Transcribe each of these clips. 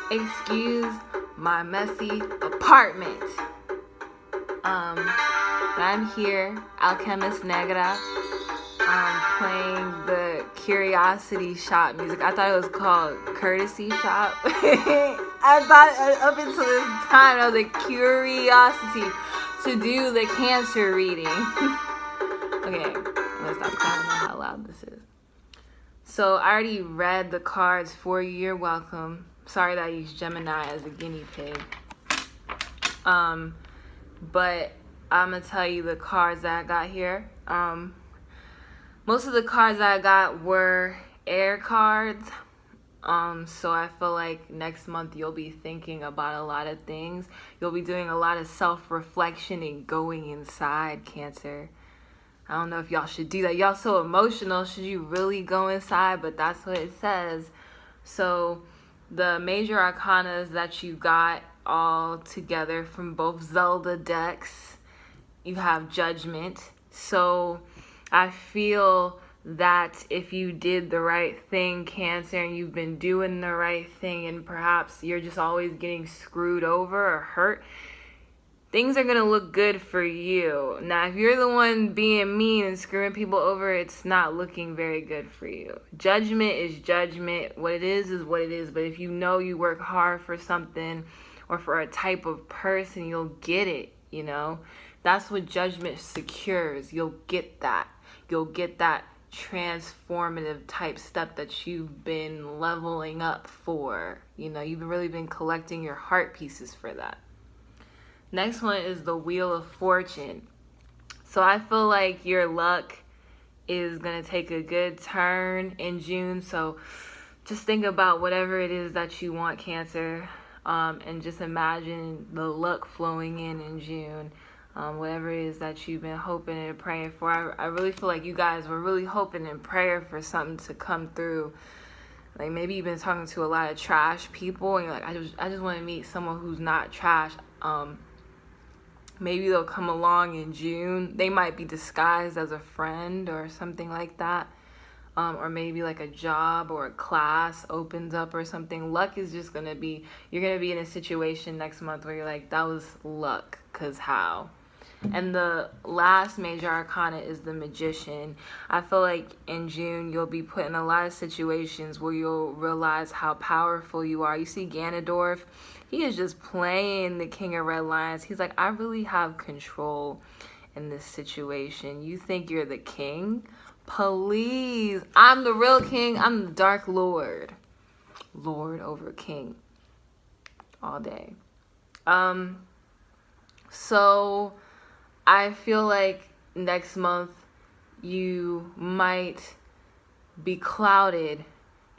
Excuse my messy apartment. I'm here, Alchemist Negra, playing the Curiosity Shop music. I thought it was called Courtesy Shop. I thought up until this time I was like curiosity to do the Cancer reading. Okay, I'm gonna stop because I don't know how loud this is. So I already read the cards for you. You're welcome. Sorry that I used Gemini as a guinea pig. But I'm gonna tell you the cards that I got here. Most of the cards that I got were air cards. So I feel like next month you'll be thinking about a lot of things. You'll be doing a lot of self-reflection and going inside, Cancer. I don't know if y'all should do that. Y'all so emotional. Should you really go inside? But that's what it says. So the major arcanas that you got all together from both Zelda decks, you have Judgment. So I feel that if you did the right thing, Cancer, and you've been doing the right thing, and perhaps you're just always getting screwed over or hurt, things are going to look good for you. Now, if you're the one being mean and screwing people over, it's not looking very good for you. Judgment is judgment. What it is what it is. But if you know you work hard for something or for a type of person, you'll get it, you know? That's what judgment secures. You'll get that. You'll get that transformative type step that you've been leveling up for. You know, you've really been collecting your heart pieces for that. Next one is the Wheel of Fortune. So I feel like your luck is going to take a good turn in June. So just think about whatever it is that you want, Cancer, and just imagine the luck flowing in June. Whatever it is that you've been hoping and praying for. I really feel like you guys were really hoping and praying for something to come through. Like maybe you've been talking to a lot of trash people and you're like, I just want to meet someone who's not trash. Maybe they'll come along in June. They might be disguised as a friend or something like that. Or maybe like a job or a class opens up or something. Luck is just going to be, you're going to be in a situation next month where you're like, that was luck, 'cause how? And the last major arcana is the Magician. I feel like in June you'll be put in a lot of situations where you'll realize how powerful you are. You see Ganondorf, he is just playing the King of Red Lions. He's like, I really have control in this situation. You think you're the king? Please, I'm the real king. I'm the Dark Lord. Lord over king. All day. So I feel like next month you might be clouded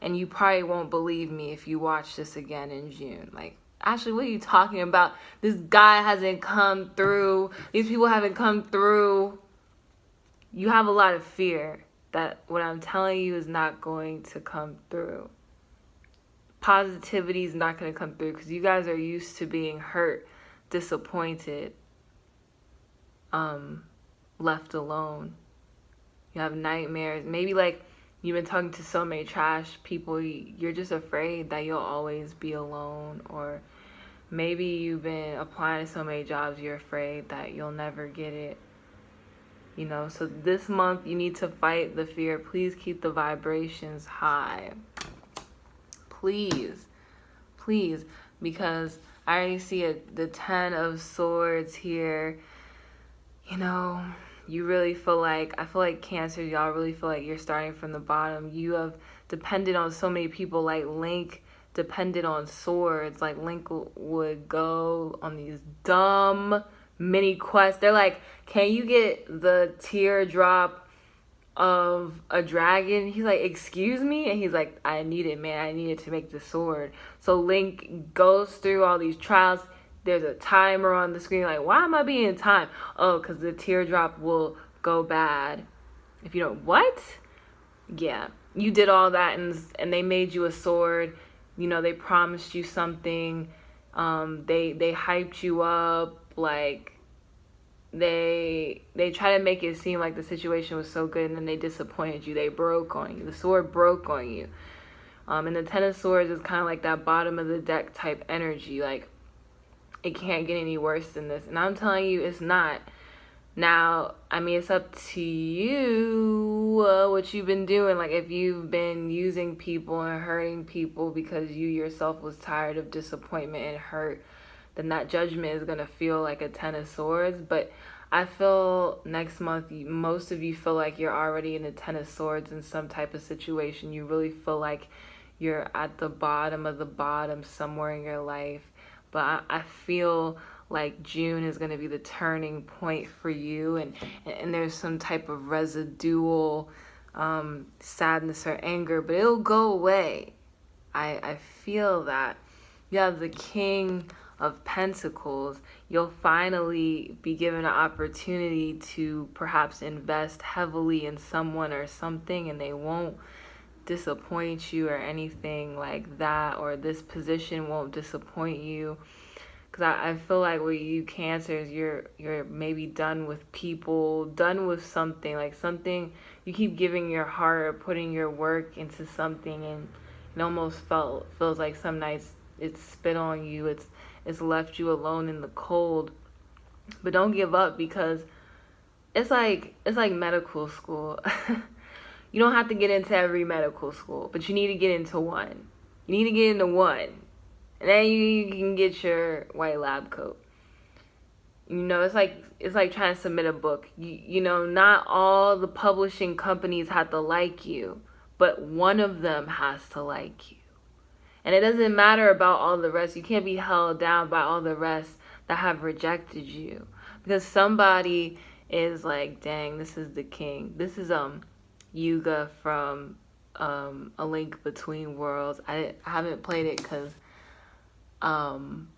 and you probably won't believe me if you watch this again in June. Like, Ashley, what are you talking about? This guy hasn't come through. These people haven't come through. You have a lot of fear that what I'm telling you is not going to come through. Positivity is not going to come through because you guys are used to being hurt, disappointed, left alone. You have nightmares. Maybe like you've been talking to so many trash people, you're just afraid that you'll always be alone. Or maybe you've been applying to so many jobs, you're afraid that you'll never get it. You know, so this month you need to fight the fear. Please keep the vibrations high. Please, please, because I already see the 10 of Swords here. You know, you really feel like, I feel like Cancer, y'all really feel like you're starting from the bottom. You have depended on so many people, like Link depended on Swords. Like Link would go on these dumb mini quests. They're like, can you get the teardrop of a dragon? He's like, excuse me? And he's like, I need it, man. I need it to make the sword. So Link goes through all these trials. There's a timer on the screen. Like, why am I being timed? Oh, because the teardrop will go bad if you don't. What? Yeah, you did all that and they made you a sword. You know, they promised you something. They hyped you up. Like, they try to make it seem like the situation was so good, and then they disappointed you. They broke on you. The sword broke on you. And the Ten of Swords is kind of like that bottom of the deck type energy. Like, it can't get any worse than this. And I'm telling you, it's not. Now, I mean, it's up to you what you've been doing. Like, if you've been using people and hurting people because you yourself was tired of disappointment and hurt, then that judgment is going to feel like a Ten of Swords. But I feel next month, most of you feel like you're already in a Ten of Swords in some type of situation. You really feel like you're at the bottom of the bottom somewhere in your life. But I feel like June is going to be the turning point for you, and there's some type of residual sadness or anger, but it'll go away. I feel that. You have the King of Pentacles. You'll finally be given an opportunity to perhaps invest heavily in someone or something, and they won't disappoint you or anything like that, or this position won't disappoint you. Because I feel like with you Cancers, you're maybe done with people, done with something, like something you keep giving your heart or putting your work into something, and it almost feels like some nights it's spit on you, it's left you alone in the cold. But don't give up, because it's like medical school. You don't have to get into every medical school, but you need to get into one. You need to get into one. And then you can get your white lab coat. You know, it's like trying to submit a book. You know, not all the publishing companies have to like you, but one of them has to like you. And it doesn't matter about all the rest. You can't be held down by all the rest that have rejected you. Because somebody is like, dang, this is the king. This is Yuga from A Link Between Worlds. I haven't played it because I'm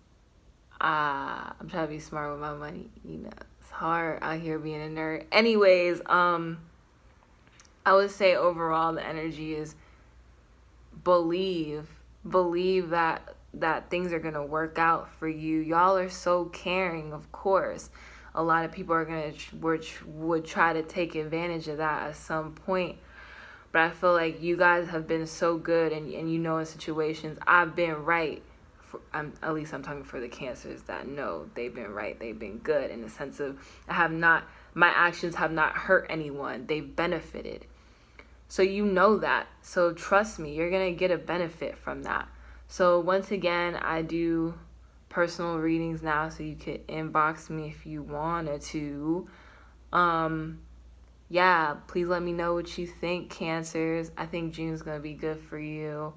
trying to be smart with my money. You know, it's hard out here being a nerd. Anyways, I would say overall the energy is believe that things are gonna work out for you. Y'all are so caring, of course. A lot of people are gonna would try to take advantage of that at some point. But I feel like you guys have been so good, and you know, in situations I've been right. At least I'm talking for the Cancers that know they've been right. They've been good in the sense of my actions have not hurt anyone. They've benefited. So you know that. So trust me, you're going to get a benefit from that. So once again, I do personal readings now, so you could inbox me if you wanted to. Yeah, please let me know what you think, Cancers. I think June's going to be good for you.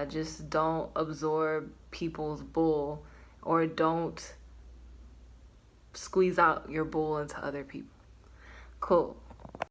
Just don't absorb people's bull, or don't squeeze out your bull into other people. Cool.